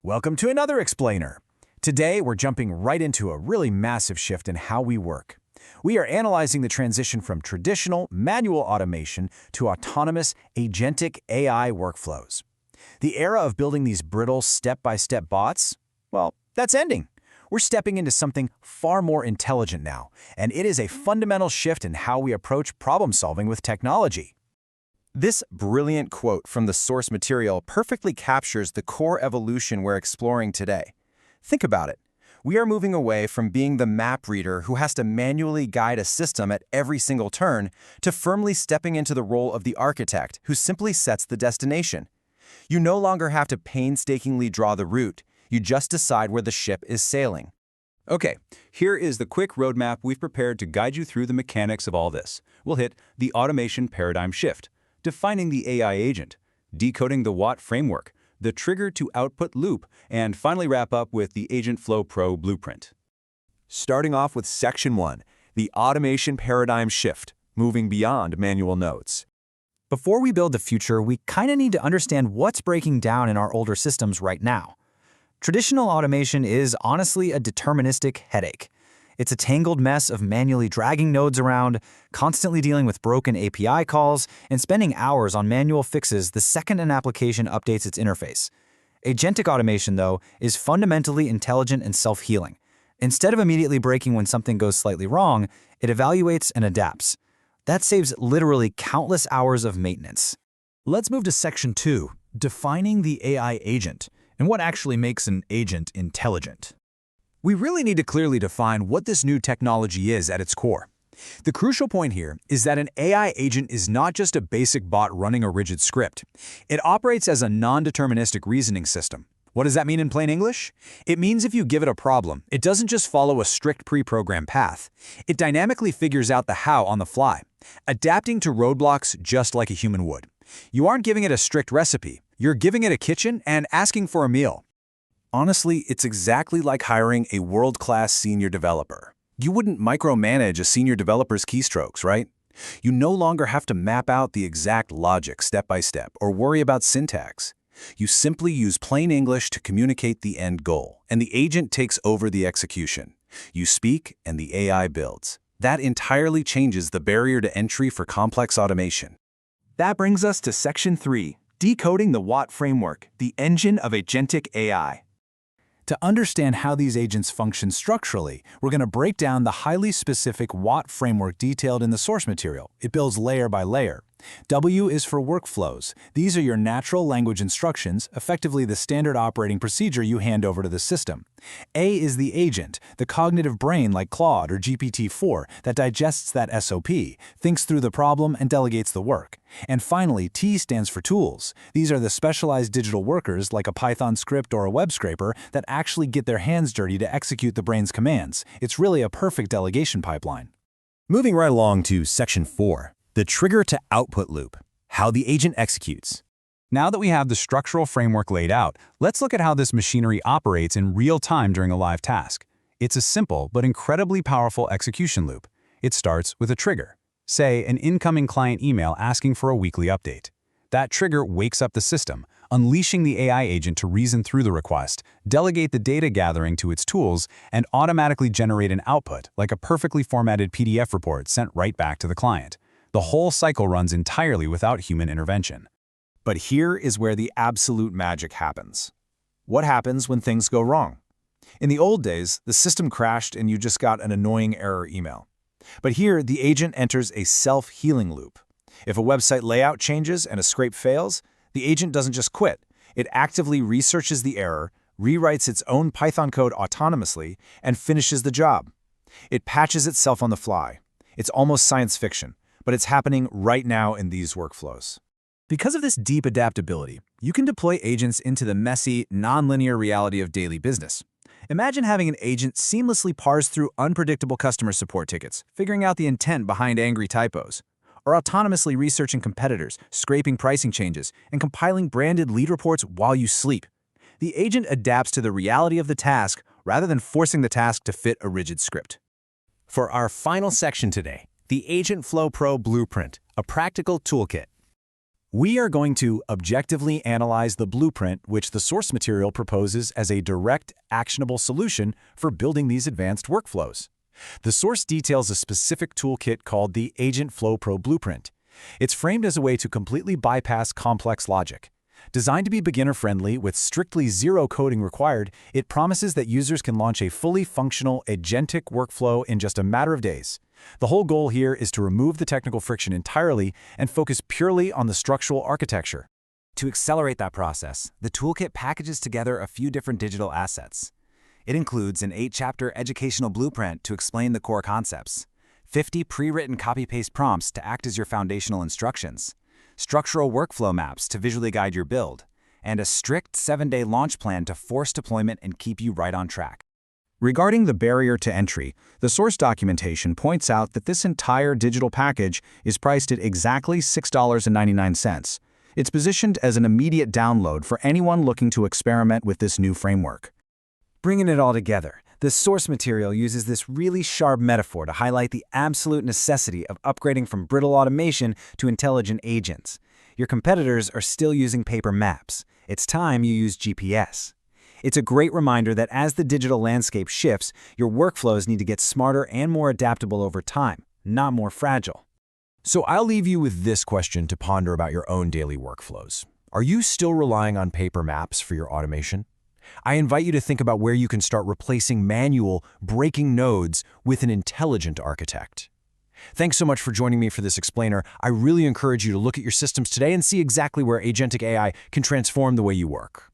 Welcome to another explainer. Today, we're jumping right into a really massive shift in how we work. We are analyzing the transition from traditional manual automation to autonomous agentic AI workflows. The era of building these brittle step-by-step bots, well, that's ending. We're stepping into something far more intelligent now, and it is a fundamental shift in how we approach problem-solving with technology. This brilliant quote from the source material perfectly captures the core evolution we're exploring today. Think about it. We are moving away from being the map reader who has to manually guide a system at every single turn to firmly stepping into the role of the architect who simply sets the destination. You no longer have to painstakingly draw the route. You just decide where the ship is sailing. Okay, here is the quick roadmap we've prepared to guide you through the mechanics of all this. We'll hit the automation paradigm shift, defining the AI agent, decoding the Watt framework, the trigger-to-output loop, and finally wrap up with the AgentFlow Pro blueprint. Starting off with Section 1, the automation paradigm shift, moving beyond manual nodes. Before we build the future, we kind of need to understand what's breaking down in our older systems right now. Traditional automation is honestly a deterministic headache. It's a tangled mess of manually dragging nodes around, constantly dealing with broken API calls, and spending hours on manual fixes the second an application updates its interface. Agentic automation, though, is fundamentally intelligent and self-healing. Instead of immediately breaking when something goes slightly wrong, it evaluates and adapts. That saves literally countless hours of maintenance. Let's move to Section 2, defining the AI agent, and what actually makes an agent intelligent. We really need to clearly define what this new technology is at its core. The crucial point here is that an AI agent is not just a basic bot running a rigid script. It operates as a non-deterministic reasoning system. What does that mean in plain English? It means if you give it a problem, it doesn't just follow a strict pre-programmed path. It dynamically figures out the how on the fly, adapting to roadblocks just like a human would. You aren't giving it a strict recipe. You're giving it a kitchen and asking for a meal. Honestly, it's exactly like hiring a world-class senior developer. You wouldn't micromanage a senior developer's keystrokes, right? You no longer have to map out the exact logic step by step or worry about syntax. You simply use plain English to communicate the end goal, and the agent takes over the execution. You speak, and the AI builds. That entirely changes the barrier to entry for complex automation. That brings us to Section 3, decoding the Watt framework, the engine of agentic AI. To understand how these agents function structurally, we're going to break down the highly specific Watt framework detailed in the source material. It builds layer by layer. W is for workflows. These are your natural language instructions, effectively the standard operating procedure you hand over to the system. A is the agent, the cognitive brain like Claude or GPT-4 that digests that SOP, thinks through the problem, and delegates the work. And finally, T stands for tools. These are the specialized digital workers like a Python script or a web scraper that actually get their hands dirty to execute the brain's commands. It's really a perfect delegation pipeline. Moving right along to Section 4, the trigger-to-output loop, how the agent executes. Now that we have the structural framework laid out, let's look at how this machinery operates in real time during a live task. It's a simple but incredibly powerful execution loop. It starts with a trigger, say an incoming client email asking for a weekly update. That trigger wakes up the system, unleashing the AI agent to reason through the request, delegate the data gathering to its tools, and automatically generate an output, like a perfectly formatted PDF report sent right back to the client. The whole cycle runs entirely without human intervention. But here is where the absolute magic happens. What happens when things go wrong? In the old days, the system crashed and you just got an annoying error email. But here, the agent enters a self-healing loop. If a website layout changes and a scrape fails, the agent doesn't just quit. It actively researches the error, rewrites its own Python code autonomously, and finishes the job. It patches itself on the fly. It's almost science fiction, but it's happening right now in these workflows. Because of this deep adaptability, you can deploy agents into the messy, nonlinear reality of daily business. Imagine having an agent seamlessly parse through unpredictable customer support tickets, figuring out the intent behind angry typos, or autonomously researching competitors, scraping pricing changes, and compiling branded lead reports while you sleep. The agent adapts to the reality of the task rather than forcing the task to fit a rigid script. For our final section today, the AgentFlow Pro blueprint, a practical toolkit. We are going to objectively analyze the blueprint which the source material proposes as a direct, actionable solution for building these advanced workflows. The source details a specific toolkit called the AgentFlow Pro blueprint. It's framed as a way to completely bypass complex logic. Designed to be beginner-friendly with strictly zero coding required, it promises that users can launch a fully functional agentic workflow in just a matter of days. The whole goal here is to remove the technical friction entirely and focus purely on the structural architecture. To accelerate that process, the toolkit packages together a few different digital assets. It includes an 8-chapter educational blueprint to explain the core concepts, 50 pre-written copy-paste prompts to act as your foundational instructions, structural workflow maps to visually guide your build, and a strict 7-day launch plan to force deployment and keep you right on track. Regarding the barrier to entry, the source documentation points out that this entire digital package is priced at exactly $6.99. It's positioned as an immediate download for anyone looking to experiment with this new framework. Bringing it all together, the source material uses this really sharp metaphor to highlight the absolute necessity of upgrading from brittle automation to intelligent agents. Your competitors are still using paper maps. It's time you use GPS. It's a great reminder that as the digital landscape shifts, your workflows need to get smarter and more adaptable over time, not more fragile. So I'll leave you with this question to ponder about your own daily workflows. Are you still relying on paper maps for your automation? I invite you to think about where you can start replacing manual, breaking nodes with an intelligent architect. Thanks so much for joining me for this explainer. I really encourage you to look at your systems today and see exactly where agentic AI can transform the way you work.